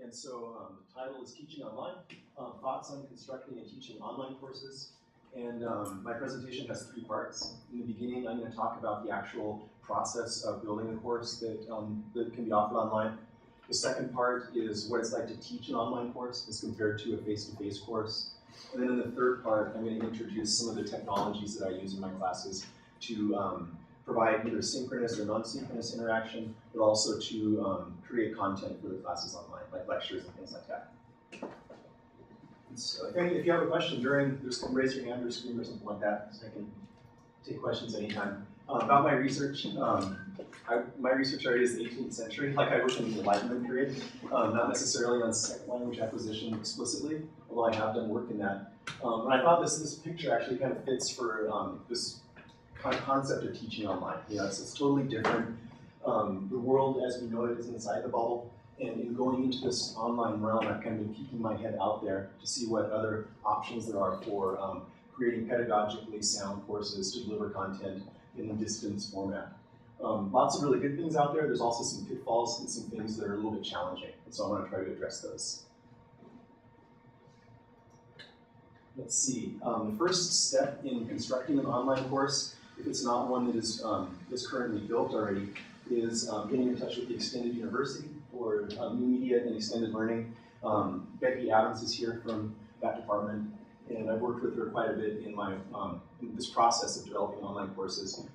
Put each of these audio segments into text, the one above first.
And so the title is Teaching Online, Thoughts on Constructing and Teaching Online Courses. And my presentation has 3 parts. In the beginning, I'm going to talk about the actual process of building a course that can be offered online. The second part is what it's like to teach an online course as compared to a face-to-face course. And then in the third part, I'm going to introduce some of the technologies that I use in my classes to provide either synchronous or non-synchronous interaction, but also to create content for the classes online, like lectures and things like that. So if you have a question during, just raise your hand or scream or something like that, so I can take questions anytime. About my research, my research area is the 18th century, like I work in the Enlightenment period, not necessarily on second language acquisition explicitly, although I have done work in that. And I thought this picture actually kind of fits for this concept of teaching online. You know, it's totally different. The world as we know it is inside the bubble, and in going into this online realm, I've kind of been peeking my head out there to see what other options there are for creating pedagogically sound courses to deliver content in a distance format. Lots of really good things out there. There's also some pitfalls and some things that are a little bit challenging, and so I want to try to address those. Let's see. The first step in constructing an online course, if it's not one that is currently built already, is getting in touch with the Extended University or New Media and Extended Learning. Becky Adams is here from that department, and I've worked with her quite a bit in my in this process of developing online courses.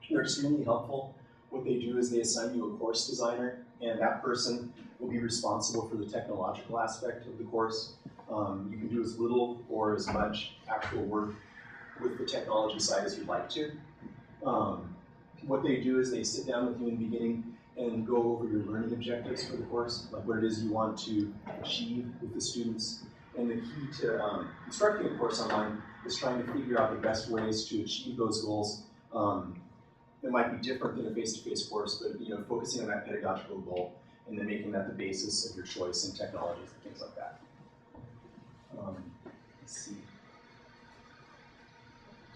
They're extremely helpful. What they do is they assign you a course designer, and that person will be responsible for the technological aspect of the course. You can do as little or as much actual work with the technology side as you'd like to. What they do is they sit down with you in the beginning and go over your learning objectives for the course, like what it is you want to achieve with the students. And the key to constructing a course online is trying to figure out the best ways to achieve those goals. That might be different than a face-to-face course, but focusing on that pedagogical goal and then making that the basis of your choice in technologies and things like that. Let's see.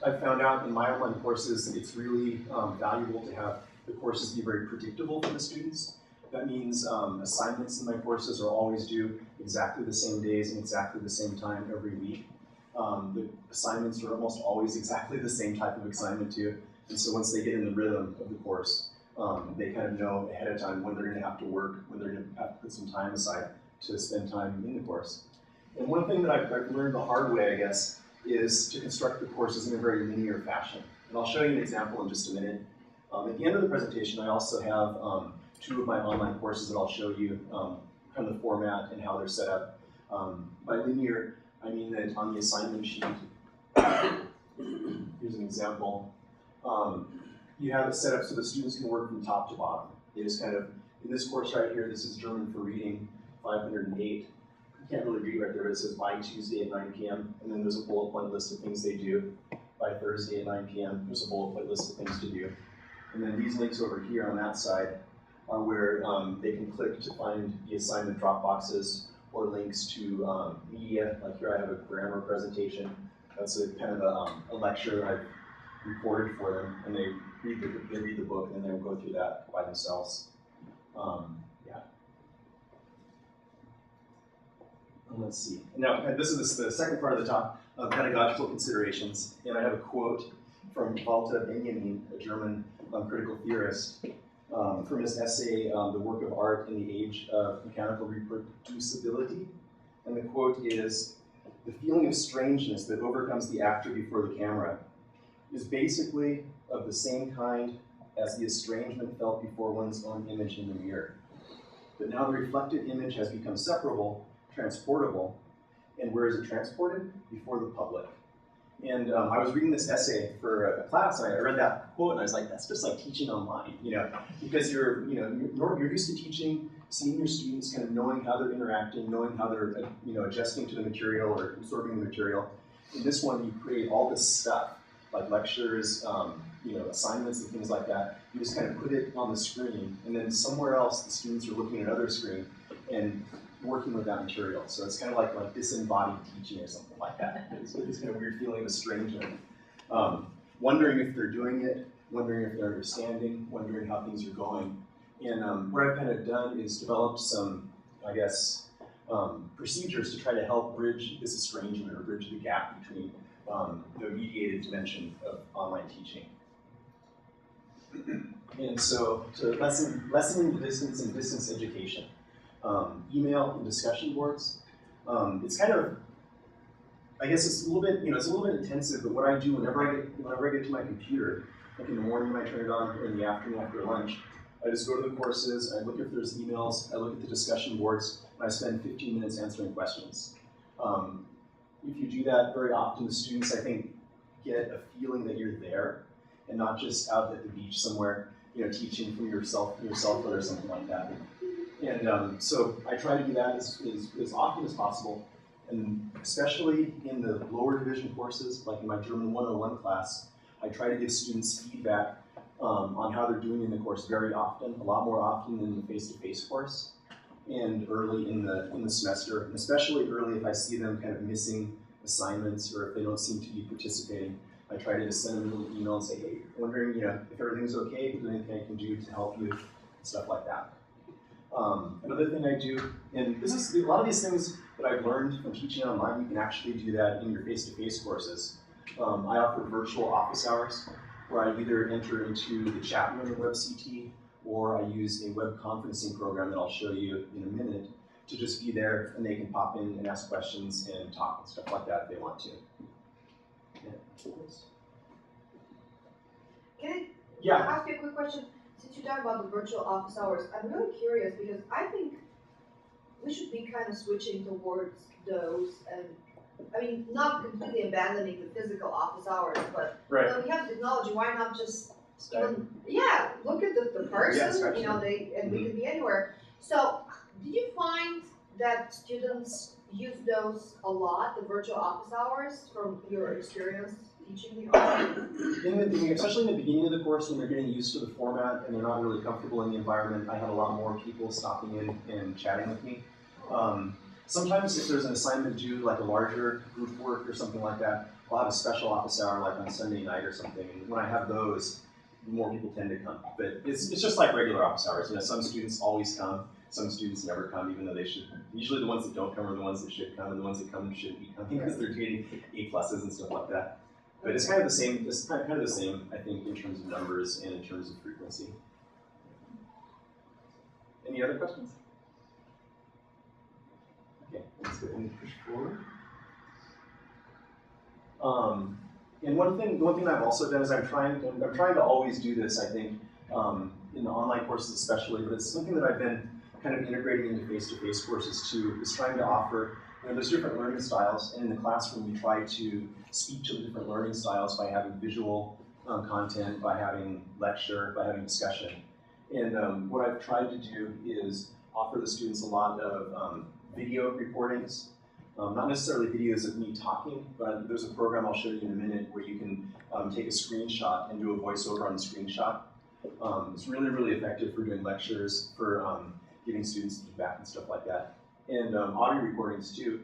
I've found out in my online courses it's really valuable to have the courses be very predictable for the students. That means assignments in my courses are always due exactly the same days and exactly the same time every week. The assignments are almost always exactly the same type of assignment too. And so once they get in the rhythm of the course, they kind of know ahead of time when they're going to have to work, when they're going to have to put some time aside to spend time in the course. And one thing that I've learned the hard way, I guess, is to construct the courses in a very linear fashion. And I'll show you an example in just a minute. At the end of the presentation, I also have 2 of my online courses that I'll show you kind of the format and how they're set up. By linear, I mean that on the assignment sheet, here's an example. You have it set up so the students can work from top to bottom. They just kind of, in this course right here, this is German for Reading 508. You can't really read right there, but it says by Tuesday at 9 p.m. And then there's a bullet point list of things they do. By Thursday at 9 p.m., there's a bullet point list of things to do. And then these links over here on that side are where they can click to find the assignment drop boxes or links to media. Like here I have a grammar presentation. That's a kind of a lecture I've recorded for them, and they read the book, and then they'll go through that by themselves. Let's see. Now, this is the second part of the talk, pedagogical considerations, and I have a quote from Walter Benjamin, a German critical theorist, from his essay, The Work of Art in the Age of Mechanical Reproducibility. And the quote is, "The feeling of strangeness that overcomes the actor before the camera is basically of the same kind as the estrangement felt before one's own image in the mirror. But now the reflected image has become separable, transportable, and where is it transported? Before the public." And I was reading this essay for a class, and I read that quote, and I was like, that's just like teaching online, because you're used to teaching, seeing your students, kind of knowing how they're interacting, knowing how they're adjusting to the material or absorbing the material. In this one, you create all this stuff, like lectures, assignments and things like that. You just kind of put it on the screen, and then somewhere else, the students are looking at another screen and working with that material. So it's kind of like disembodied teaching or something like that. It's kind of weird feeling of estrangement. Wondering if they're doing it, wondering if they're understanding, wondering how things are going. And what I've kind of done is developed some I guess, procedures to try to help bridge this estrangement or bridge the gap between the mediated dimension of online teaching. And so to lessening the distance and distance education, email and discussion boards. It's kind of, I guess it's a little bit, it's a little bit intensive, but what I do whenever I get to my computer, like in the morning when I turn it on, or in the afternoon after lunch, I just go to the courses, I look if there's emails, I look at the discussion boards, and I spend 15 minutes answering questions. If you do that very often, the students, I think, get a feeling that you're there, and not just out at the beach somewhere, teaching from your cell phone or something like that. And so I try to do that as often as possible, and especially in the lower division courses, like in my German 101 class, I try to give students feedback on how they're doing in the course very often, a lot more often than the face-to-face course, and early in the semester, and especially early if I see them kind of missing assignments or if they don't seem to be participating. I try to just send them a little email and say, hey, wondering if everything's okay, if there's anything I can do to help you, and stuff like that. Another thing I do, and this is a lot of these things that I've learned from teaching online, you can actually do that in your face-to-face courses. I offer virtual office hours, where I either enter into the chat room in WebCT, or I use a web conferencing program that I'll show you in a minute to just be there, and they can pop in and ask questions and talk and stuff like that if they want to. Can I ask you a quick question? Since you talk about the virtual office hours, I'm really curious because I think we should be kind of switching towards those, and I mean, not completely abandoning the physical office hours, but right. We have technology. Why not just look at the person? We can be anywhere. So, did you find that students use those a lot, the virtual office hours, from your experience teaching the online? Especially in the beginning of the course, when they're getting used to the format and they're not really comfortable in the environment, I had a lot more people stopping in and chatting with me. Sometimes if there's an assignment due, like a larger group work or something like that, I'll have a special office hour like on Sunday night or something. And when I have those, more people tend to come. But it's just like regular office hours. Some students always come, some students never come, even though they should. Usually the ones that don't come are the ones that should come, and the ones that come shouldn't be coming because they're getting A+ and stuff like that. But it's kind of the same. It's kind of the same, I think, in terms of numbers and in terms of frequency. Any other questions? Okay, let's go ahead and push forward. And one thing I've also done is I'm trying to always do this, I think, in the online courses especially, but it's something that I've been kind of integrating into face-to-face courses too, is trying to offer, there's different learning styles, and in the classroom we try to speak to the different learning styles by having visual content, by having lecture, by having discussion. And what I've tried to do is offer the students a lot of video recordings, not necessarily videos of me talking, but there's a program I'll show you in a minute where you can take a screenshot and do a voiceover on the screenshot. It's really, really effective for doing lectures, for giving students feedback and stuff like that. And audio recordings too.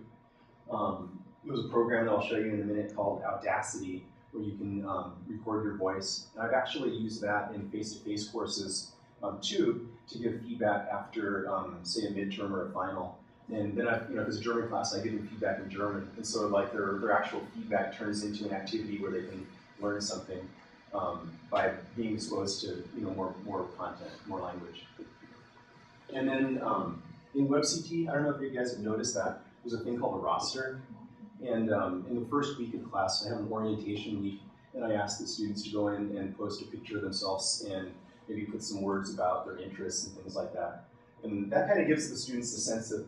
There's a program that I'll show you in a minute called Audacity, where you can record your voice. And I've actually used that in face-to-face courses too, to give feedback after, say, a midterm or a final. And then, if it's a German class, I give them feedback in German. And so, like, their actual feedback turns into an activity where they can learn something by being exposed to, more content, more language. And then in WebCT, I don't know if you guys have noticed that, there's a thing called a roster. And in the first week of class, I have an orientation week, and I ask the students to go in and post a picture of themselves and maybe put some words about their interests and things like that. And that kind of gives the students a sense of,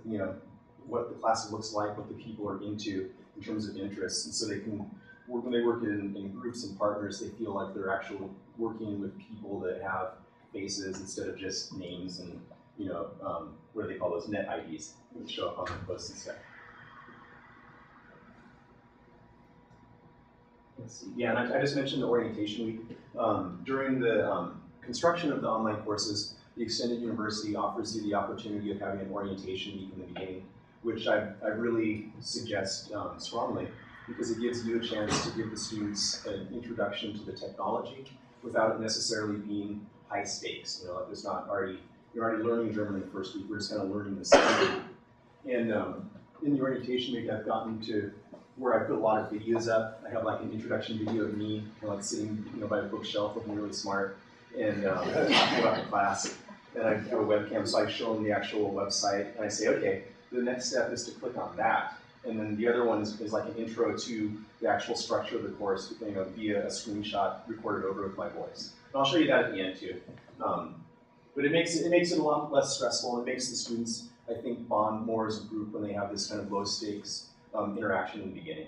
what the class looks like, what the people are into in terms of interests. And so they can, when they work in groups and partners, they feel like they're actually working with people that have faces instead of just names and, what do they call those, net IDs that show up on the posts and stuff. Let's see. Yeah, and I just mentioned the orientation week. During the construction of the online courses, the Extended University offers you the opportunity of having an orientation week in the beginning, which I really suggest strongly, because it gives you a chance to give the students an introduction to the technology without it necessarily being high stakes. There's not already, you're already learning German in the first week. We're just kind of learning the system. And in the orientation week, I've gotten to where I put a lot of videos up. I have like an introduction video of me, like sitting, by the bookshelf looking really smart and talking about the class. And I do a webcam, so I show them the actual website, and I say, okay, the next step is to click on that. And then the other one is like an intro to the actual structure of the course, via a screenshot recorded over with my voice. And I'll show you that at the end too. But it makes it a lot less stressful. It makes the students, I think, bond more as a group when they have this kind of low stakes interaction in the beginning.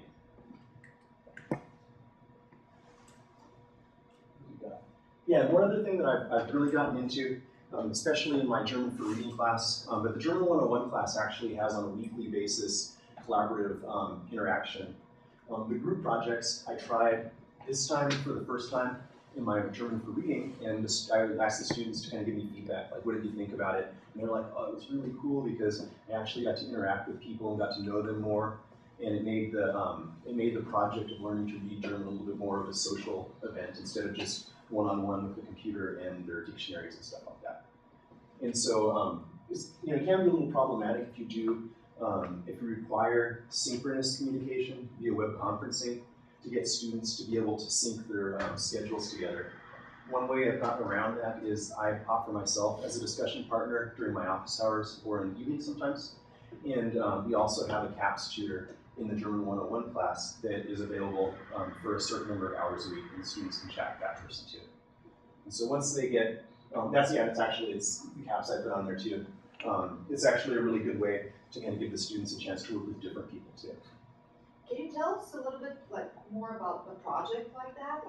Yeah, one other thing that I've really gotten into, especially in my German for Reading class, but the German 101 class actually has on a weekly basis collaborative interaction. The group projects I tried this time for the first time in my German for Reading, and I asked the students to kind of give me feedback, like, what did you think about it? And they're like, oh, it was really cool because I actually got to interact with people and got to know them more, and it made the project of learning to read German a little bit more of a social event instead of just one-on-one with the computer and their dictionaries and stuff like that. And so it can be a little problematic if you require synchronous communication via web conferencing to get students to be able to sync their schedules together. One way I've gotten around that is I offer myself as a discussion partner during my office hours or in the evening sometimes. And we also have a CAPS tutor in the German 101 class that is available for a certain number of hours a week, and students can chat with that person too. And so once they get, it's the CAPS I put on there too. It's actually a really good way to kind of give the students a chance to work with different people too. Can you tell us a little bit more about a project like that?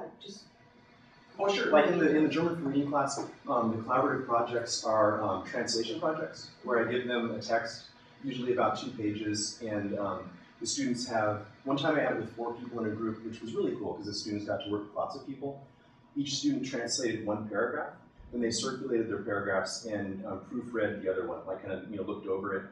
Oh, sure. Like in the German for Reading class, the collaborative projects are translation projects, where I give them a text, usually about 2 pages, and the students have, one time I had it with 4 people in a group, which was really cool because the students got to work with lots of people. Each student translated 1 paragraph, and they circulated their paragraphs and proofread the other one, like kind of looked over it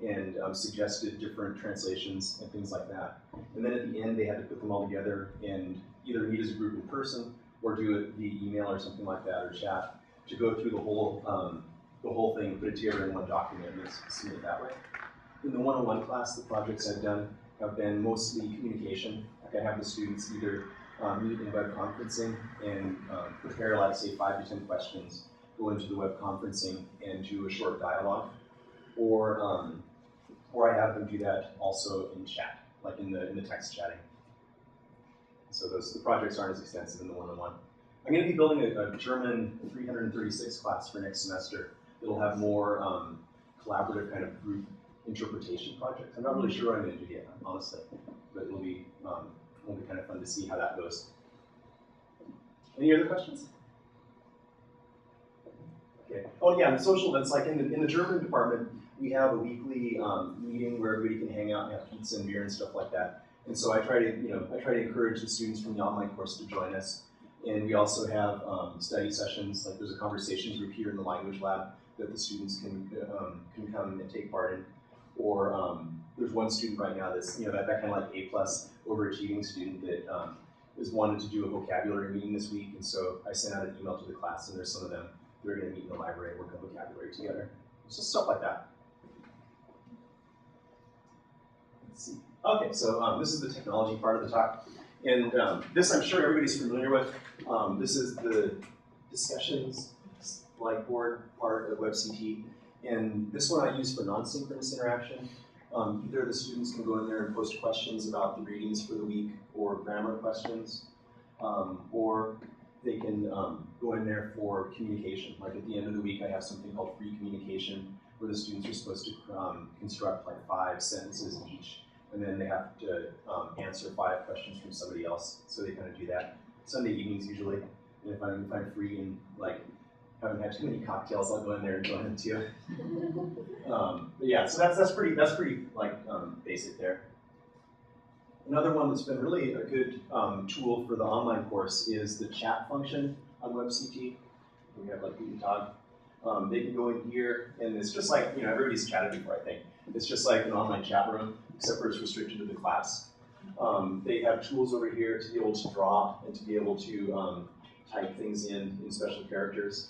and suggested different translations and things like that. And then at the end, they had to put them all together and either meet as a group in person or do it via email or something like that, or chat, to go through the whole thing, put it together in one document, and submit it that way. In the 101 class, the projects I've done have been mostly communication. Like I have the students either meet in web conferencing and prepare, like, say, 5 to 10 questions, go into the web conferencing and do a short dialogue, or I have them do that also in chat, like in the text chatting. So the projects aren't as extensive in the 101. I'm going to be building a German 336 class for next semester. It'll have more collaborative kind of group interpretation projects. I'm not really sure what I'm going to do yet, honestly, but it'll be kind of fun to see how that goes. Any other questions? Okay. Oh yeah, the social events, like in the German department, we have a weekly meeting where everybody can hang out and have pizza and beer and stuff like that. And so I try to encourage the students from the online course to join us. And we also have study sessions. Like there's a conversation group here in the language lab that the students can come and take part in. Or there's one student right now that's that kind of like A+ overachieving student that is wanted to do a vocabulary meeting this week. And so I sent out an email to the class, and there's some of them that are going to meet in the library and work on vocabulary together. So stuff like that. Let's see. Okay, so this is the technology part of the talk. And this I'm sure everybody's familiar with. This is the discussions whiteboard part of WebCT. And this one I use for non-synchronous interaction. Either the students can go in there and post questions about the readings for the week or grammar questions, or they can go in there for communication. Like at the end of the week, I have something called free communication, where the students are supposed to construct like 5 sentences each, and then they have to answer 5 questions from somebody else. So they kind of do that Sunday evenings usually. And if I'm free and like haven't had too many cocktails, I'll go in there and join them too. But yeah, so that's pretty like basic there. Another one that's been really a good tool for the online course is the chat function on WebCT. We have like Guten Tag. They can go in here, and it's just like, everybody's chatted before, I think. It's just like an online chat room, except for it's restricted to the class. They have tools over here to be able to draw and to be able to type things in special characters.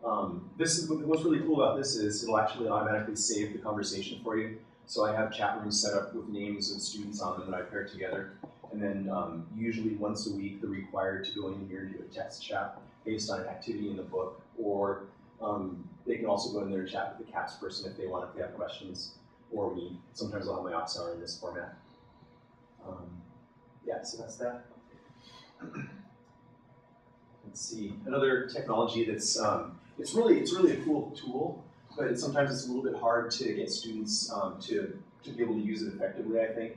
What's really cool about this is it'll actually automatically save the conversation for you. So I have chat rooms set up with names of students on them that I paired together. And then usually once a week, they're required to go in here and do a text chat based on an activity in the book, or they can also go in there and chat with the CAPS person if they want, if they have questions, or me. Sometimes I'll have my office hour in this format. Yeah, so that's that. Let's see, another technology that's, it's really a cool tool, but sometimes it's a little bit hard to get students to be able to use it effectively, I think,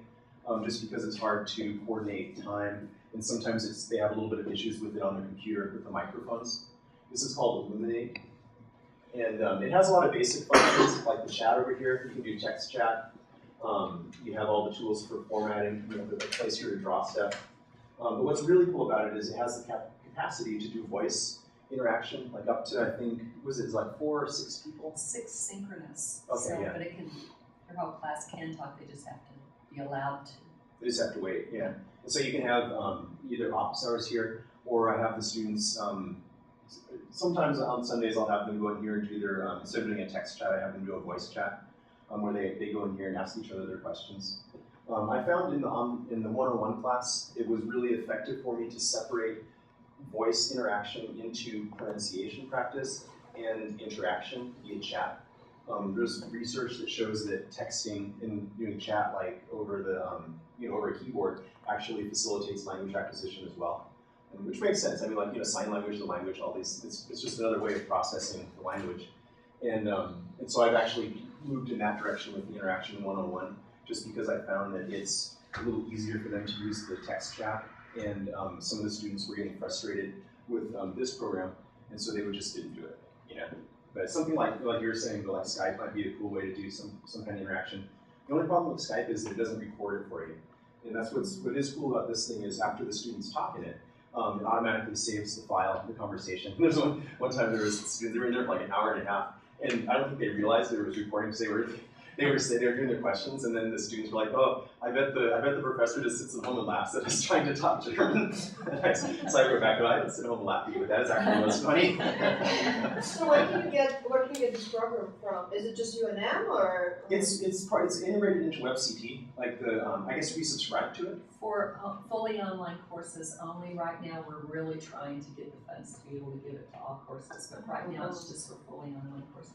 just because it's hard to coordinate time, and sometimes they have a little bit of issues with it on their computer with the microphones. This is called Illuminate, and it has a lot of basic functions, like the chat over here. You can do text chat. You have all the tools for formatting. You have a place here to draw stuff. But what's really cool about it is it has the capacity to do voice interaction, like up to, I think, was it like 4 or 6 people? 6 synchronous. Okay, so, yeah. But it can, your whole class can talk, they just have to be allowed to. They just have to wait, yeah. And so you can have either office hours here, or I have the students, sometimes on Sundays I'll have them go in here and do their, instead of doing a text chat, I have them do a voice chat, where they go in here and ask each other their questions. I found in the 101 class, it was really effective for me to separate voice interaction into pronunciation practice and interaction via chat. There's research that shows that texting and doing chat like over the over a keyboard actually facilitates language acquisition as well, which makes sense. I mean, like sign language, the language, all these. It's just another way of processing the language, and so I've actually moved in that direction with the interaction 101, just because I found that it's a little easier for them to use the text chat, and some of the students were getting frustrated with this program, and so they just didn't do it, But something like you were saying, like Skype might be a cool way to do some kind of interaction. The only problem with Skype is that it doesn't record it for you, and that's what is cool about this thing is after the students talk in it, it automatically saves the file, the conversation. There's one time there was students, they were in there for like an hour and a half, and I don't think they realized it was recording because they were doing their questions, and then the students were like, "Oh, I bet the professor just sits at home and laughs at us trying to talk German." So I wrote back, "Oh, I didn't sit at home and laugh, but that is actually what's funny." So where can you get this program from? Is it just UNM or? It's integrated into WebCT. Like I guess we subscribe to it. For fully online courses only, right now we're really trying to get the funds to be able to give it to all courses, but right now it's just for fully online courses.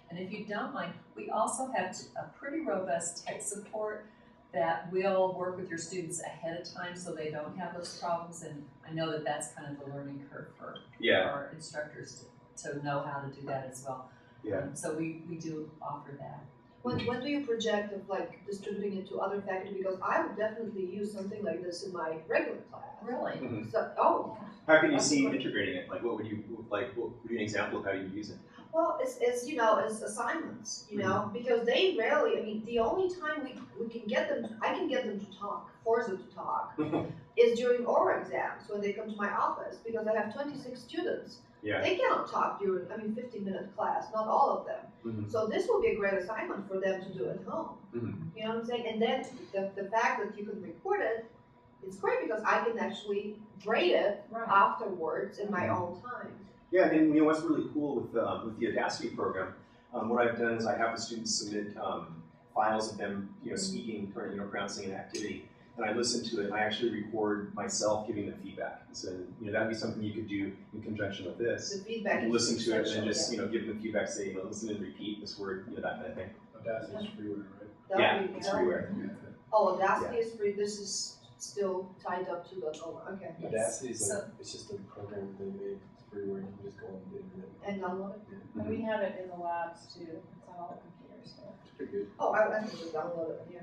And if you don't mind, we also have a pretty robust tech support that will work with your students ahead of time so they don't have those problems. And I know that that's kind of the learning curve for our instructors to know how to do that as well. Yeah. So we do offer that. When do you project of like distributing it to other faculty? Because I would definitely use something like this in my regular class. Really? Mm-hmm. So, how can you see integrating it? Like, what would you an example of how you use it? Well, it's as assignments, because they rarely. I mean, the only time we can get them, I can get them to talk, force them to talk, is during oral exams when they come to my office because I have 26 students. Yeah. They cannot talk during 15-minute class, not all of them. Mm-hmm. So this will be a great assignment for them to do at home. Mm-hmm. You know what I'm saying? And then the fact that you can record it, it's great because I can actually grade it afterwards in my own time. Yeah, and what's really cool with the Audacity program, what I've done is I have the students submit files of them, speaking, pronouncing an activity, and I listen to it, and I actually record myself giving them feedback. So, that'd be something you could do in conjunction with this. The feedback. You can listen to it and then just, give them feedback, say, listen and repeat this word, that kind of thing. Audacity is freeware, right? Yeah, it's freeware. Oh, Audacity is free. This is still tied up to the okay. Yes. Audacity is it's just a program they made. It's freeware. You can just go on the internet And download it. And we have it in the labs too. It's on all the computers. So. It's pretty good. Oh, I can just download it. Yeah.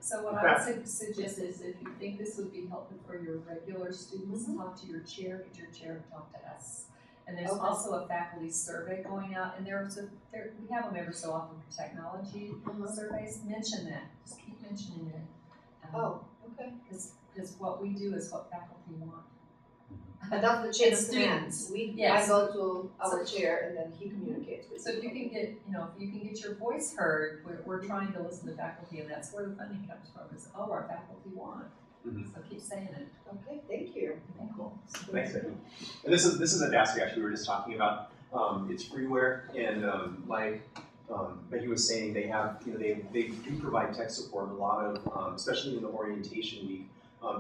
So what I would suggest is if you think this would be helpful for your regular students, talk to your chair, get your chair to talk to us. And there's also a faculty survey going out, and we have them every so often for technology surveys. Mention that. Just keep mentioning it. Okay. Because what we do is what faculty want. And that's the chain of students. command. I go to our chair, and then he communicates with. So if you can get, if you can get your voice heard, we're trying to listen to faculty, and that's where the funding comes from. Is our faculty want. So keep saying it. Okay, thank you. Okay, cool. Thanks, Becky. And this is Audacity. Actually, we were just talking about. It's freeware, and But he was saying they have, they do provide tech support. A lot of, especially in the orientation week,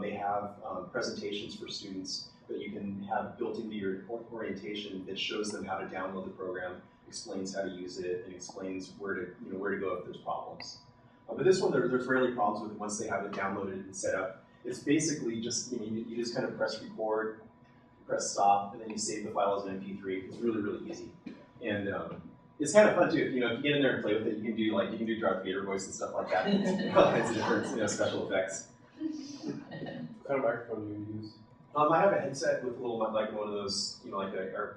they have presentations for students that you can have built into your orientation that shows them how to download the program, explains how to use it, and explains where to go if there's problems. But this one, there's rarely problems with it once they have it downloaded and set up. It's basically just, you just kind of press record, press stop, and then you save the file as an MP3. It's really, really easy. And it's kind of fun too. If you get in there and play with it, you can do Darth Vader voice and stuff like that. All kinds of different, special effects. What kind of microphone do you use? I have a headset with a little, like one of those, like a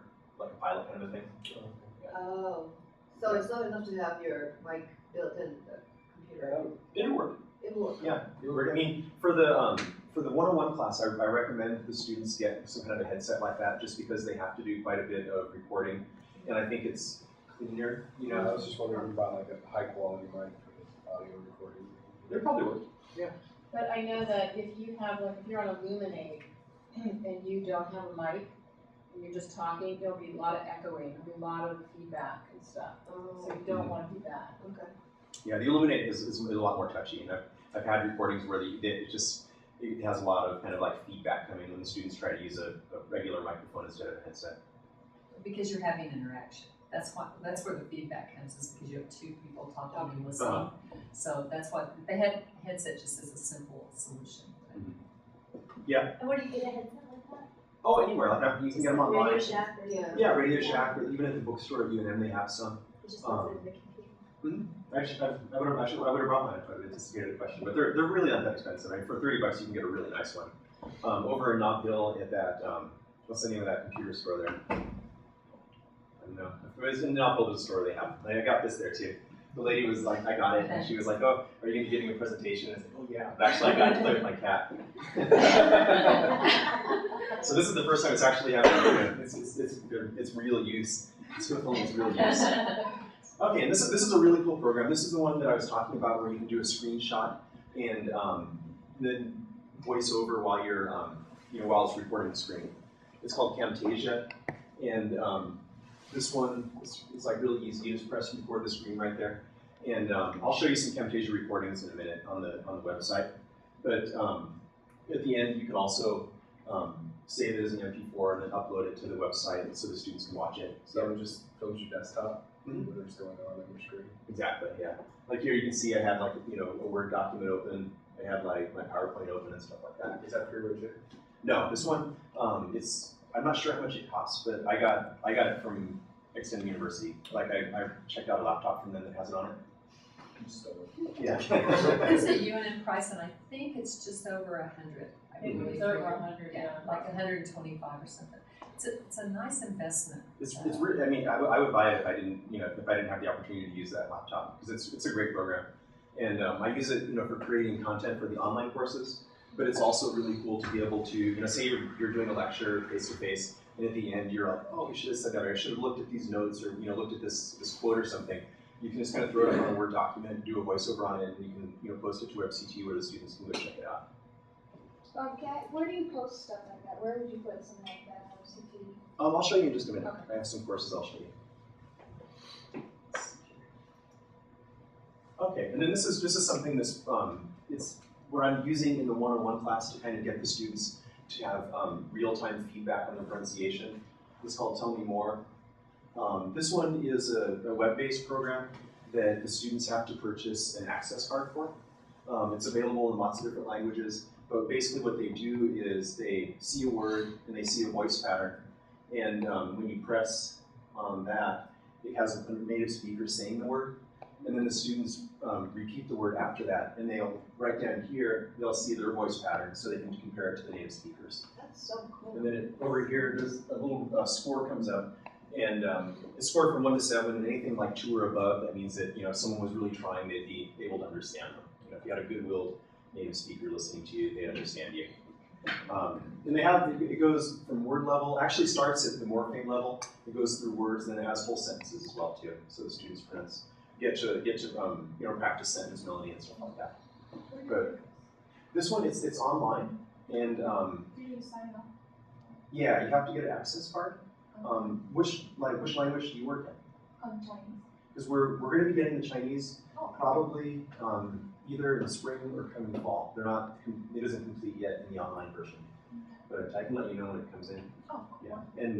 pilot kind of a thing. Oh, so it's not enough to have your mic built in the computer. It'll work. It will work. Yeah, it'll work. I mean, for the 101 class, I recommend the students get some kind of a headset like that, just because they have to do quite a bit of recording, and I think it's cleaner. I was just wondering about like a high quality mic for audio recording. They probably would. Yeah. But I know that if you have, like, if you're on Illuminate and you don't have a mic, and you're just talking, there'll be a lot of echoing, there'll be a lot of feedback and stuff. So you don't want to do that. Okay. Yeah, the Illuminate is a lot more touchy, and I've had recordings where it has a lot of kind of like feedback coming when the students try to use a regular microphone instead of a headset. Because you're having interaction. That's where the feedback comes, is because you have two people talking and listening. So that's what they had headset just as a simple solution. Yeah. And where do you get a headset like that? Oh, anywhere like that. You can get them online. Radio Shack or something? Yeah. Yeah, Radio Shack, or even at the bookstore at UNM, they have some. It just goes into the computer. Actually, I would have brought mine if I would have anticipated a question, but they're really not that expensive. I mean, for $30, you can get a really nice one. Over in Nob Hill at that, what's the name of that computer store there? I don't know. If it was in Nob Hill, the store they have. I got this there too. The lady was like, I got it, and she was like, oh, are you going to be getting a presentation? And I said, oh yeah. But actually, I got to play with my cat. So this is the first time it's actually having, it's real use. Swiftly is real use. Okay, and this is a really cool program. This is the one that I was talking about, where you can do a screenshot and then voice over while you're, while it's recording the screen. It's called Camtasia, and this one is like really easy. You just press record the screen right there, and I'll show you some Camtasia recordings in a minute on the website. But at the end, you can also save it as an MP4 and then upload it to the website so the students can watch it. So it just films your desktop, whatever's going on your screen. Exactly, yeah. Like here you can see I had like, a Word document open. I had like my PowerPoint open and stuff like that. Is that free widget? No, this one, I'm not sure how much it costs, but I got it from Extended University. Like I checked out a laptop from them that has it on it. Yeah. It's a UNM price, and I think it's just over 100. I believe. It's over 100, yeah, like 125 or something. It's a nice investment. It's really, I mean, I would buy it if I didn't, if I didn't have the opportunity to use that laptop, because it's a great program, and I use it, for creating content for the online courses. But it's also really cool to be able to, say you're doing a lecture face to face, and at the end you're like, oh, we should have said that, or I should have looked at these notes, or looked at this quote or something. You can just kind of throw it on a Word document, do a voiceover on it, and you can post it to WebCT where the students can go check it out. Where do you post stuff like that? Where would you put something like that on CT? I'll show you in just a minute. Okay. I have some courses I'll show you. Okay, and then this is something that's it's what I'm using in the 101 class to kind of get the students to have real-time feedback on their pronunciation. It's called Tell Me More. This one is a web-based program that the students have to purchase an access card for. It's available in lots of different languages, but basically what they do is they see a word and they see a voice pattern, and when you press on that, it has a native speaker saying the word, and then the students repeat the word after that, and they'll, right down here, they'll see their voice pattern so they can compare it to the native speakers. That's so cool. And then over here, there's a little score comes up, and it's scored from 1 to 7, and anything like 2 or above, that means that if someone was really trying, they'd be able to understand them. If you had a good-willed native speaker listening to you, they'd understand you. And they have, it goes from word level, actually starts at the morpheme level, it goes through words, and then it has whole sentences as well too, so the students' friends get to practice sentence melody and stuff like that. But this one, it's online, and Do you sign up? yeah, you have to get an access card. Which language do you work in? Chinese. because we're going to be getting the Chinese Oh. probably either in the spring or coming fall. They're not, it isn't complete yet in the online version, but I can let you know when it comes in. Oh, Yeah, and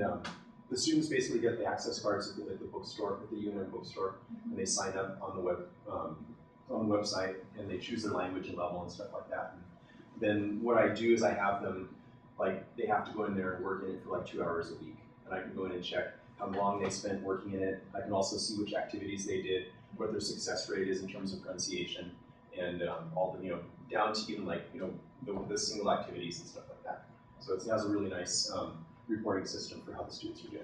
the students basically get the access cards at the bookstore, at the UNM bookstore, and they sign up on the website, and they choose their language and level and stuff like that. And then what I do is I have them, like, they have to go in there and work in it for like 2 hours a week, and I can go in and check how long they spent working in it. I can also see which activities they did, what their success rate is in terms of pronunciation, and all the, down to even like, the single activities and stuff like that. So it has a really nice reporting system for how the students are doing.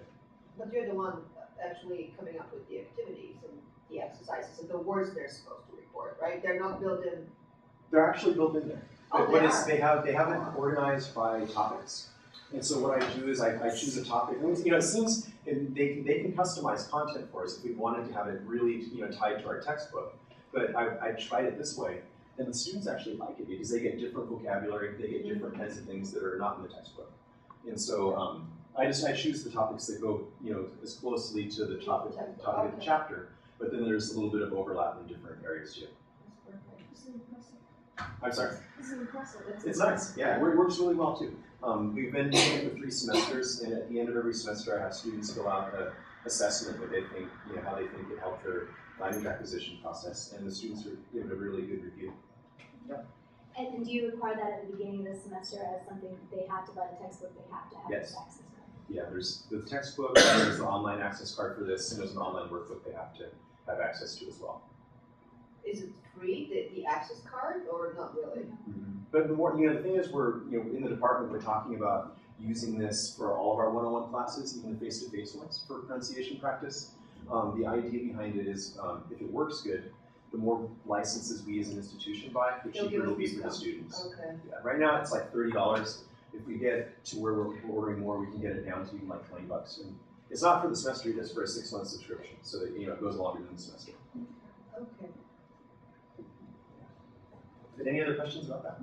But you're the one actually coming up with the activities and the exercises and the words they're supposed to report, right? They're not built in. They're actually built in there. Oh, But they are? they have it organized by topics. And so what I do is I choose a topic. And, it seems they can customize content for us if we wanted to have it really tied to our textbook. But I tried it this way, and the students actually like it because they get different vocabulary, they get different kinds of things that are not in the textbook. And so I choose the topics that go as closely to the topic of the chapter. But then there's a little bit of overlap in different areas too. This is impressive. I'm sorry. This is impressive. It's nice. Yeah, it works really well too. We've been doing it for 3 semesters, and at the end of every semester, I have students fill out an assessment what they think, how they think it helped their language acquisition process, and the students are giving a really good review. Yeah. And do you require that at the beginning of the semester as something they have to buy the textbook, they have to have Yes. this access card? Yeah, there's the textbook, there's the online access card for this, and there's an online workbook they have to have access to as well. Is it free, the access card, or not really? But more, the thing is, we're, in the department, we're talking about using this for all of our one-on-one classes, even the face-to-face ones for pronunciation practice. The idea behind it is, if it works good, the more licenses we as an institution buy, the cheaper it'll be for the students. Okay. Yeah, right now it's like $30. If we get to where we're ordering more, we can get it down to even like $20. And it's not for the semester, it's for a 6-month subscription, so that it goes longer than the semester. Okay. Any other questions about that?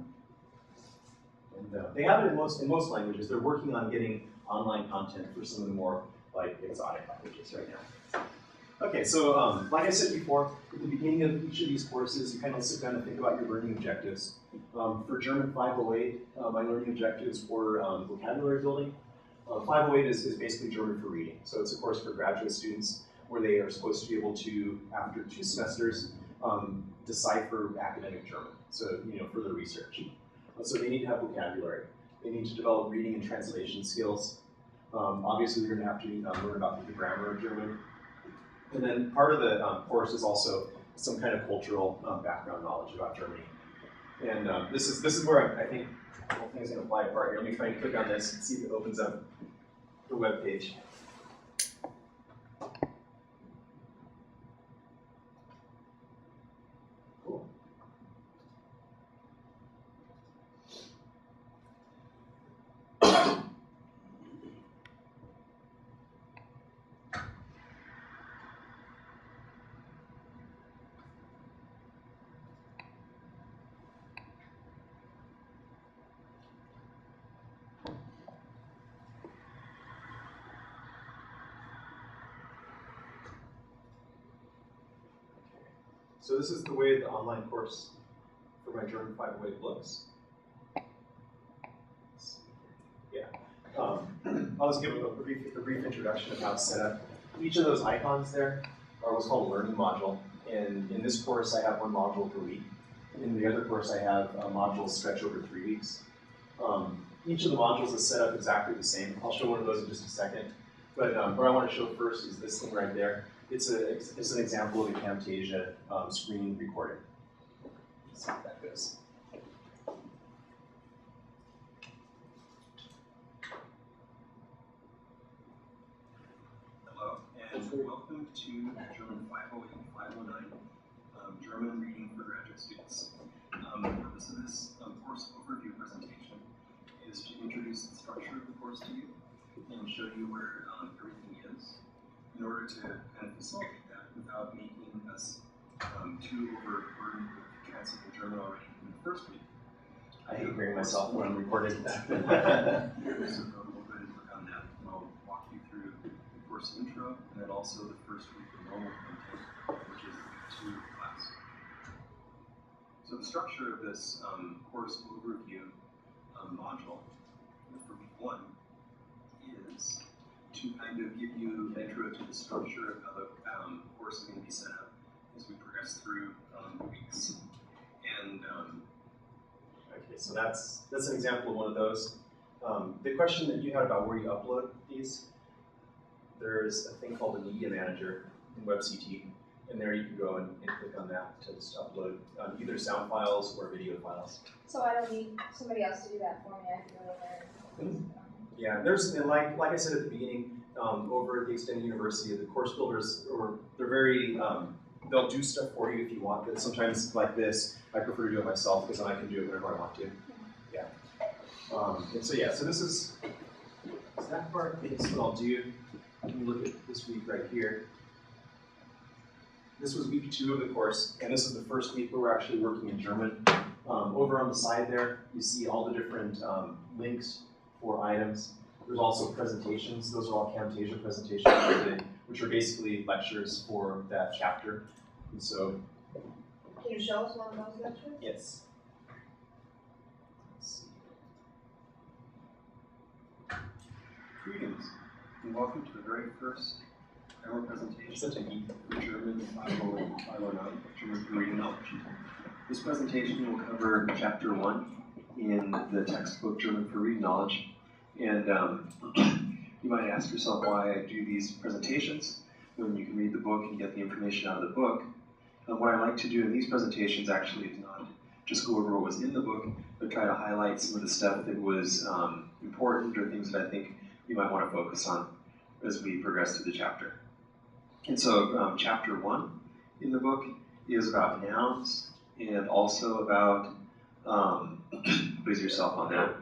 And they have it in most languages. They're working on getting online content for some of the more exotic languages right now. Okay, so like I said before, at the beginning of each of these courses, you kind of sit down and think about your learning objectives. For German 508, my learning objectives were vocabulary building. 508 is basically German for reading. So it's a course for graduate students where they are supposed to be able to, after 2 semesters, decipher academic German, so further research. So they need to have vocabulary. They need to develop reading and translation skills. Obviously, they're going to have to learn about the grammar of German. And then part of the course is also some kind of cultural background knowledge about Germany. And this is where I think the whole thing is going to fly apart here. Let me try and click on this and see if it opens up the web page. Cool. So this is the way the online course for my German 508 looks. Yeah. I'll just give a brief introduction of how it's set up. Each of those icons there are what's called a learning module. And in this course, I have 1 module per week. In the other course, I have modules stretch over 3 weeks. Each of the modules is set up exactly the same. I'll show one of those in just a second. But what I want to show first is this thing right there. It's an example of a Camtasia screen recording. Let's see how that goes. Hello, and welcome to German 508 and 509, German reading for graduate students. The purpose of this course overview presentation is to introduce the structure of the course to you and show you where everything is, in order to kind of facilitate that without making us too overburdened with translating German already in the first week. I hate hearing myself when I'm recording. So we'll go ahead and work on that, and I'll walk you through the course intro, and then also the first week of normal content, to class. So the structure of this course overview module for week 1 is to kind of give you an intro to the structure of how the course is going to be set up as we progress through the weeks. And okay, so that's an example of one of those. The question that you had about where you upload these, there's a thing called the Media Manager in WebCT, and there you can go and click on that to just upload either sound files or video files. So I don't need somebody else to do that for me, I can go in there. Yeah, there's, and like I said at the beginning, over at the Extended University, the course builders, they're very, they'll do stuff for you if you want, but sometimes like this, I prefer to do it myself because then I can do it whenever I want to. Yeah. And so yeah, so this is that part. This is what I'll do. Let me look at this week right here. This was week 2 of the course, and this is the first week where we're actually working in German. Over on the side there, you see all the different links for items. There's also presentations. Those are all Camtasia presentations, which are basically lectures for that chapter. And so, Can you show us one of those lectures? yes. Let's see. Greetings, and welcome to the very first grammar presentation for German 509, German for Reading Knowledge. This presentation will cover Chapter 1 in the textbook German for Reading Knowledge. And you might ask yourself why I do these presentations when you can read the book and get the information out of the book. And what I like to do in these presentations actually is not just go over what was in the book, but try to highlight some of the stuff that was important or things that I think you might want to focus on as we progress through the chapter. And so Chapter 1 in the book is about nouns and also about, please yourself on that.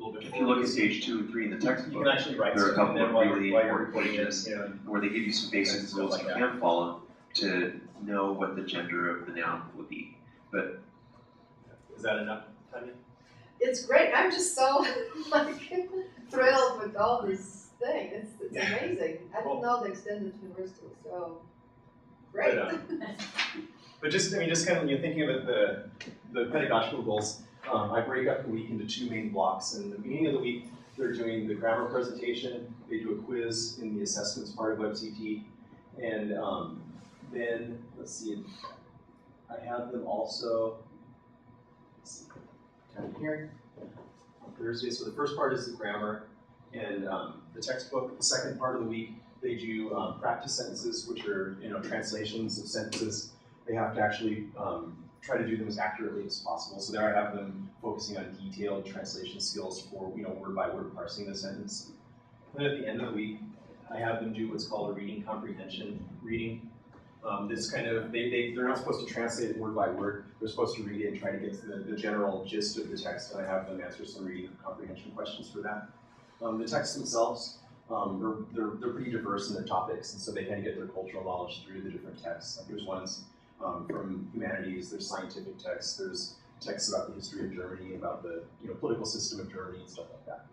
If you look at page 2 and 3 in the textbook, you can actually write there are a couple of really important recording pages it, where they give you some basic rules like you that. can follow to know what the gender of the noun would be. But Is that enough, Tanya? It's great. I'm just so like thrilled with all this thing. It's amazing. I didn't know the Extended University was so great. But just, I mean, just kind of, you're thinking about the pedagogical goals. I break up the week into 2 main blocks. In the beginning of the week, they're doing the grammar presentation. They do a quiz in the assessments part of WebCT. And then, let's see, I have them also, let's see, down here, on Thursday. So the first part is the grammar and the textbook. The second part of the week, they do practice sentences, which are, translations of sentences. They have to actually try to do them as accurately as possible. So there I have them focusing on detailed translation skills for, word by word parsing the sentence. And then at the end of the week, I have them do what's called a reading comprehension reading. This kind of, they're not supposed to translate it word by word. They're supposed to read it and try to get to the general gist of the text. And I have them answer some reading comprehension questions for that. The texts themselves, they're pretty diverse in their topics, and so they kind of get their cultural knowledge through the different texts. Like there's ones from humanities, there's scientific texts, there's texts about the history of Germany, about the political system of Germany and stuff like that.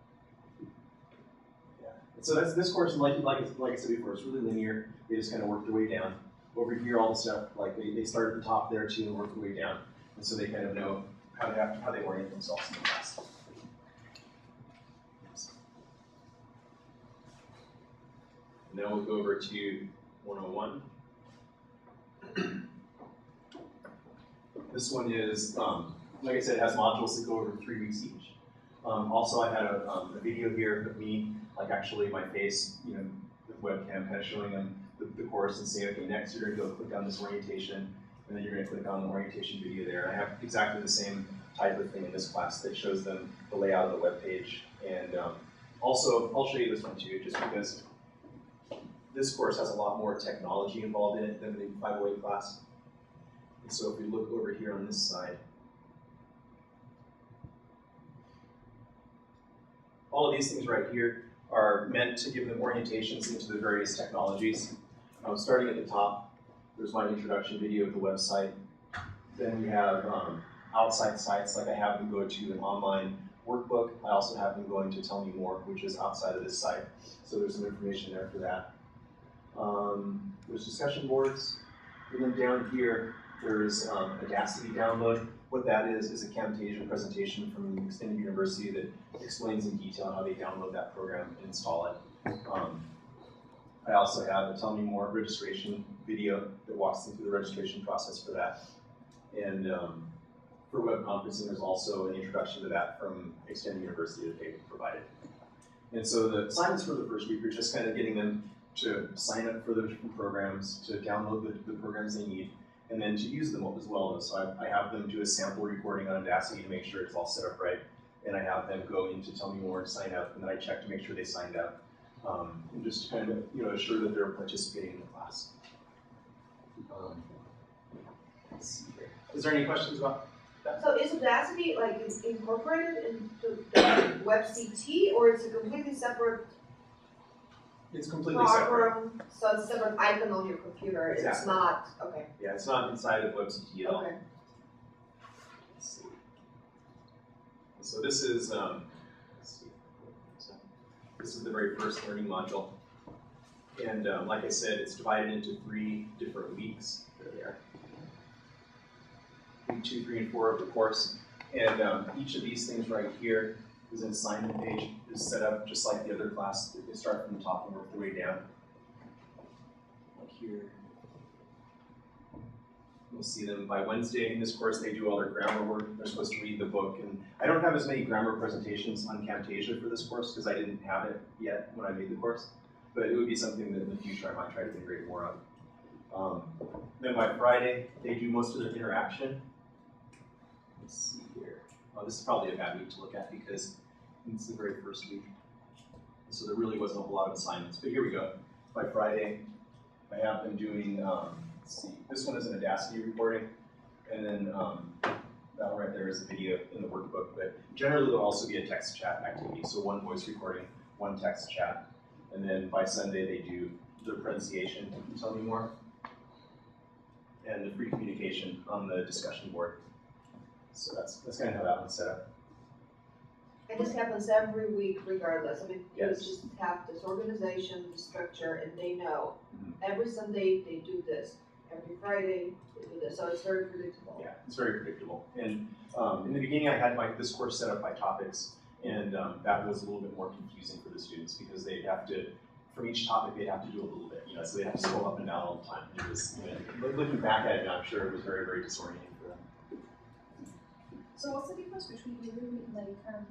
Yeah. And so that's this course, and like I said before, it's really linear. They just kind of work their way down. Over here, all the stuff like they start at the top there too and work their way down, and so they kind of know how they orient themselves in the class. And then we'll go over to 101. This one is, like I said, it has modules that go over 3 weeks each. Also, I had a video here of me, like actually my face, with webcam, kind of showing them the course and saying, okay, next you're going to go click on this orientation, and then you're going to click on the orientation video there. I have exactly the same type of thing in this class that shows them the layout of the web page. And also, I'll show you this one too, just because this course has a lot more technology involved in it than the 508 class. And so if we look over here on this side, all of these things right here are meant to give them orientations into the various technologies. Starting at the top, there's my introduction video of the website. Then we have outside sites, like I have them go to an online workbook. I also have them going to Tell Me More, which is outside of this site. So there's some information there for that. There's discussion boards. And then down here, there's Audacity download. What that is a Camtasia presentation from Extended University that explains in detail how they download that program and install it. I also have a Tell Me More registration video that walks them through the registration process for that. And for web conferencing, there's also an introduction to that from Extended University that they provided. And so the assignments for the first week are just kind of getting them to sign up for the different programs, to download the programs they need, and then to use them as well. So I have them do a sample recording on Audacity to make sure it's all set up right, and I have them go into Tell Me More and sign up, and then I check to make sure they signed up, and just kind of assure that they're participating in the class. Let's see here. Is there any questions about that? So is Audacity like incorporated into the WebCT, or it's a completely separate It's completely separate. program? So it's a separate icon on your computer. It's Exactly. not okay. Yeah, it's not inside of WebCT at all. Okay. Let's see. So this is, let's see. So this is the very first learning module. And like I said, it's divided into 3 different weeks. There they are. Week 2, 3, and 4 of the course. And each of these things right here is an assignment page. It's set up just like the other class. They start from the top and work their way down. Like here. You'll see them by Wednesday in this course. They do all their grammar work. They're supposed to read the book. And I don't have as many grammar presentations on Camtasia for this course because I didn't have it yet when I made the course. But it would be something that in the future I might try to integrate more of. Then by Friday, they do most of their interaction. Let's see here. Oh, this is probably a bad week to look at because it's the very first week. So there really wasn't a whole lot of assignments. But here we go. By Friday, I have them doing, let's see, this one is an Audacity recording. And then that one right there is a video in the workbook. But generally, there'll also be a text chat activity. So 1 voice recording, 1 text chat. And then by Sunday, they do the pronunciation. Tell Me More. And the free communication on the discussion board. So that's kind of how that one's set up. And this happens every week regardless. I mean, Yes. you just have this organization, the structure, and they know every Sunday they do this. Every Friday they do this. So it's very predictable. Yeah, it's very predictable. And in the beginning, I had this course set up by topics, and that was a little bit more confusing for the students because they'd have to, from each topic, they'd have to do a little bit, so they'd have to scroll up and down all the time. It was, looking back at it, I'm sure it was very, very disorienting for them. So what's the difference between Illuminate and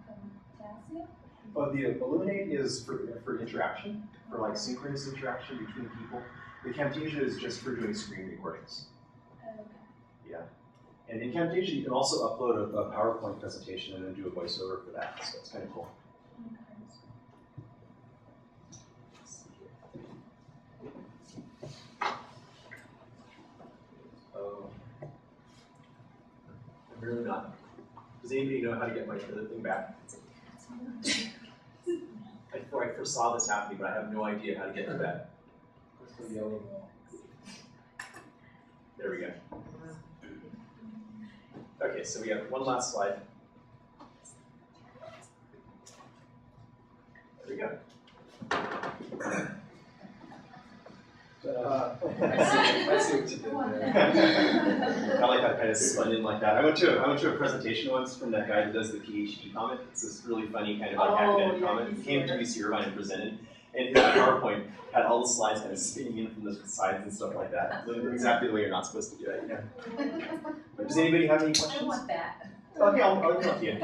Camtasia? Well, the Illuminate is for interaction, for like synchronous interaction between people. The Camtasia is just for doing screen recordings. Okay. Yeah. And in Camtasia, you can also upload a PowerPoint presentation and then do a voiceover for that. So it's kind of cool. Oh. I'm really not. Does anybody know how to get my other thing back? I foresaw this happening, but I have no idea how to get to that. There we go. Okay, so we have one last slide. There we go. I see what you did there. I like that kind of spun in like that. I went to a presentation once from that guy that does the PhD comment. It's this really funny kind of like academic comment. He came to UC Irvine and presented, and his PowerPoint had all the slides kind of spinning in from the sides and stuff like that. So exactly the way you're not supposed to do it. Yeah. But does anybody have any questions? I want that. Okay, I'll come to you. I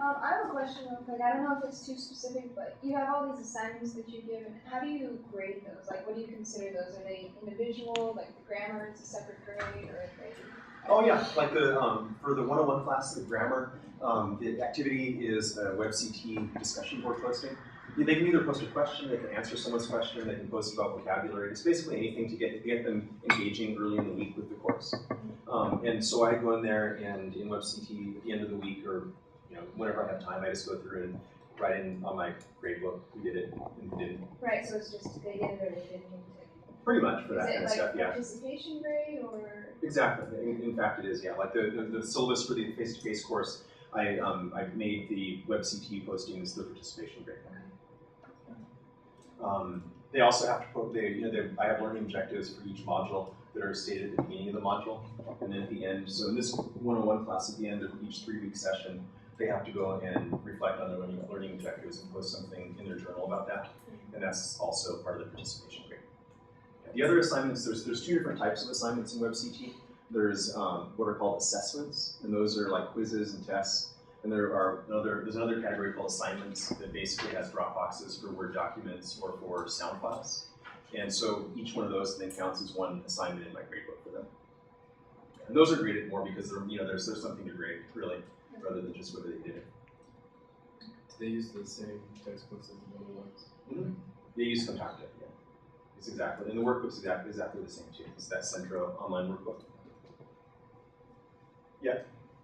have a question real quick. I don't know if it's too specific, but you have all these assignments that you give, and how do you grade those? Like, what do you consider those? Are they individual, like the grammar is a separate grade, or are they? Oh yeah, like the for the 101 class, the grammar, the activity is a WebCT discussion board posting. They can either post a question, they can answer someone's question, they can post about vocabulary. It's basically anything to get them engaging early in the week with the course. And so I go in there and in WebCT at the end of the week, or whenever I have time, I just go through and write in on my grade book who did it and who didn't. Right, so it's just they did it or they didn't. Pretty much for that kind of Is it stuff, like yeah. participation grade or? Exactly. In fact, it is. Yeah. Like the syllabus for the face-to-face course, I made the WebCT postings the participation grade. They also have to put, I have learning objectives for each module that are stated at the beginning of the module, and then at the end. So in this 101 class, at the end of each 3-week session, they have to go and reflect on their learning objectives and post something in their journal about that, and that's also part of the participation grade. The other assignments, there's 2 different types of assignments in WebCT. There's what are called assessments, and those are like quizzes and tests. And there's another category called assignments that basically has drop boxes for Word documents or for sound files. And so each one of those then counts as one assignment in my gradebook for them. And those are graded more because there's something to grade, really, rather than just whether they did it. Do they use the same textbooks as the other ones? Mm-hmm. They use Camtasia, yeah. It's exactly, and the workbook's exactly the same too. It's that Centro online workbook. Yeah.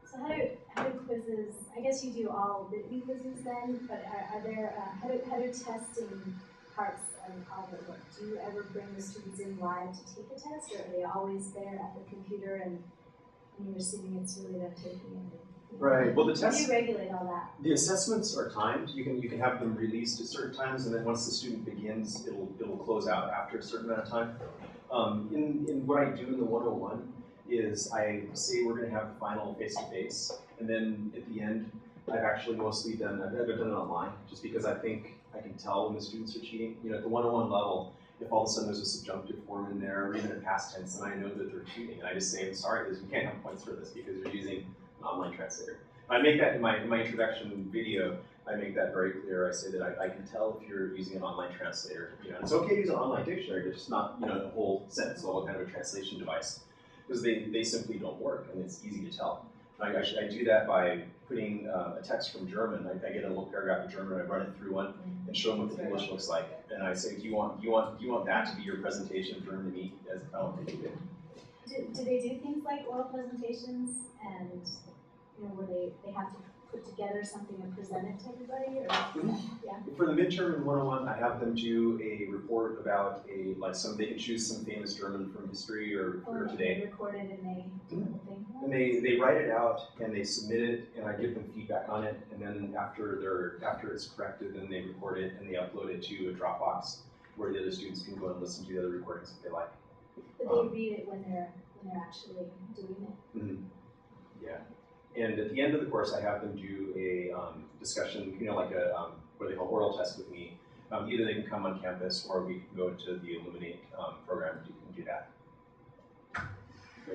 So how do quizzes, I guess you do all written quizzes then, but are there, how do testing parts of all the work? Do you ever bring the students in live to take a test, or are they always there at the computer and you're assuming it's really them taking it? Right, well the How do tests, you regulate all that? the assessments are timed. You can have them released at certain times, and then once the student begins, it'll close out after a certain amount of time. In what I do in the 101 is I say we're going to have the final face-to-face, and then at the end, I've actually mostly I've done it online, just because I think I can tell when the students are cheating. At the 101 level, if all of a sudden there's a subjunctive form in there, or even in past tense, then I know that they're cheating, and I just say, I'm sorry, you can't have points for this because you're using an online translator. I make that in my introduction video. I make that very clear. I say that I can tell if you're using an online translator. It's okay to use an online dictionary, but just not the whole sentence level kind of a translation device, because they simply don't work, and it's easy to tell. I do that by putting a text from German. I get a little paragraph of German, I run it through one, and show them what the English looks like. And I say, do you want that to be your presentation for them to meet? As I don't think you do. Do they do things like oral presentations and where they have to put together something and present it to everybody? Or, yeah. For the midterm in 101, I have them do a report about they can choose some famous German from history or today. They record it and they do the thing. And they write it out and they submit it, and I give them feedback on it. And then after it's corrected, then they record it and they upload it to a Dropbox where the other students can go and listen to the other recordings if they like. But they read it when they're actually doing it. Mm-hmm. Yeah. And at the end of the course, I have them do a discussion, like what they call oral test with me. Either they can come on campus or we can go to the Illuminate program and do that.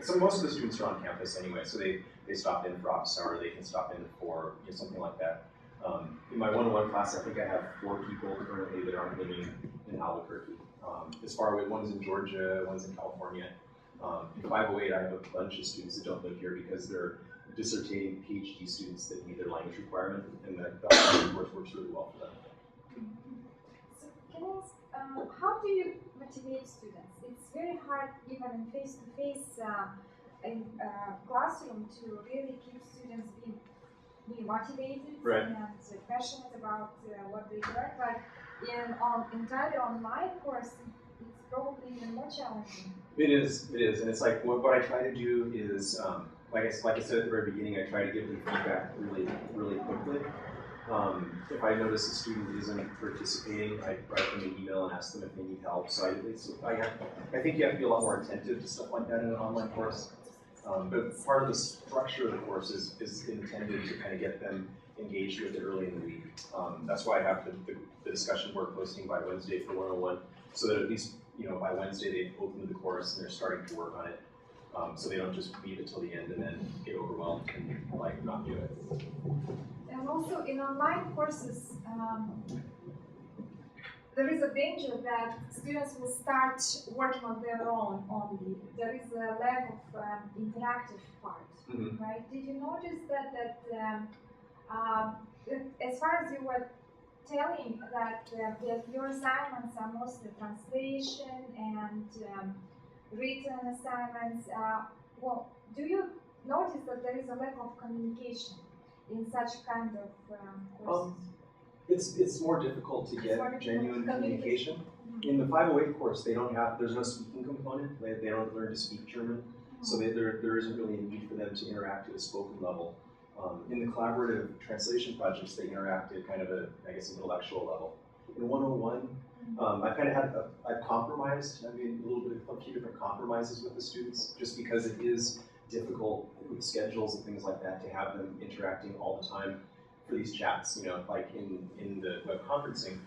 So most of the students are on campus anyway, so they stop in for office hour, they can stop in for something like that. In my 101 class, I think I have 4 people currently that aren't living in Albuquerque. As far away, one's in Georgia, one's in California. In 508, I have a bunch of students that don't live here because they're dissertating PhD students that meet their language requirement, and that course works really well for them. So can I ask, how do you motivate students? It's very hard, even in face-to-face classroom, to really keep students being motivated and passionate about what they learn. But in entirely online course, it's probably even more challenging. It is, and it's like what I try to do is, like I said at the very beginning, I try to give them feedback really, really quickly. If I notice a student isn't participating, I write them an email and ask them if they need help. So I think you have to be a lot more attentive to stuff like that in an online course. But part of the structure of the course is intended to kind of get them engaged with it early in the week. That's why I have the discussion board posting by Wednesday for 101, so that at least by Wednesday they've opened the course and they're starting to work on it. So they don't just leave it till the end and then get overwhelmed and not do it. And also in online courses, there is a danger that students will start working on their own only. There is a lack of interactive part, right? Did you notice that as far as you were telling that your assignments are mostly translation and written assignments, do you notice that there is a lack of communication in such kind of courses? It's more difficult to get genuine communication. In the 508 course, there's no speaking component. They don't learn to speak German, so there isn't really a need for them to interact at a spoken level. In the collaborative translation projects, they interact at kind of an intellectual level. in 101, I've kind of had, I've compromised, a few different compromises with the students, just because it is difficult with schedules and things like that to have them interacting all the time for these chats, like in the web conferencing.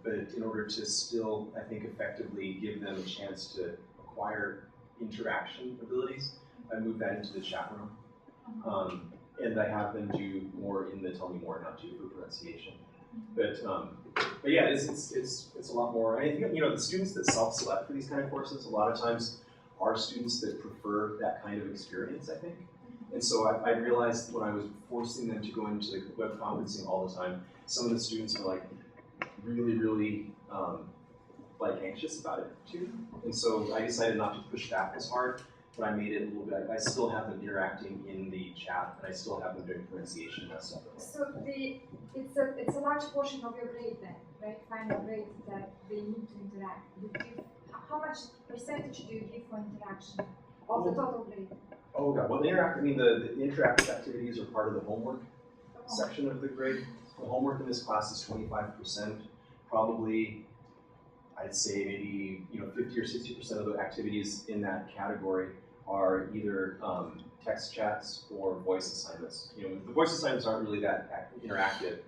But in order to still, I think, effectively give them a chance to acquire interaction abilities, I moved that into the chat room. And I have them do more in the tell me more, not do for pronunciation. But yeah, it's a lot more. I think the students that self-select for these kind of courses a lot of times are students that prefer that kind of experience, I think. And so I realized when I was forcing them to go into the web conferencing all the time, some of the students were like really like anxious about it too. And so I decided not to push back as hard, but I made it a little bit. I still have them interacting in the chat, and I still have them doing pronunciation and stuff. So it's a large portion of your grade then, right? Final grade that they need to interact. How much percentage do you give for interaction of the total grade? Oh god, well the interactive activities are part of the homework section of the grade. The homework in this class is 25%. Probably, I'd say maybe 50 or 60% of the activities in that category are either text chats or voice assignments. The voice assignments aren't really that interactive,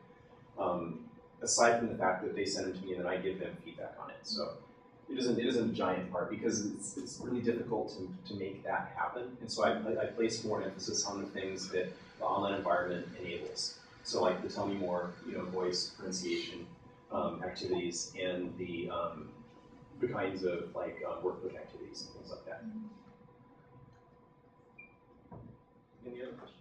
aside from the fact that they send them to me and then I give them feedback on it. So it isn't a giant part because it's really difficult to make that happen. And so I place more emphasis on the things that the online environment enables. So like the tell me more, voice pronunciation activities and the kinds of like workbook activities and things like that. Any other questions?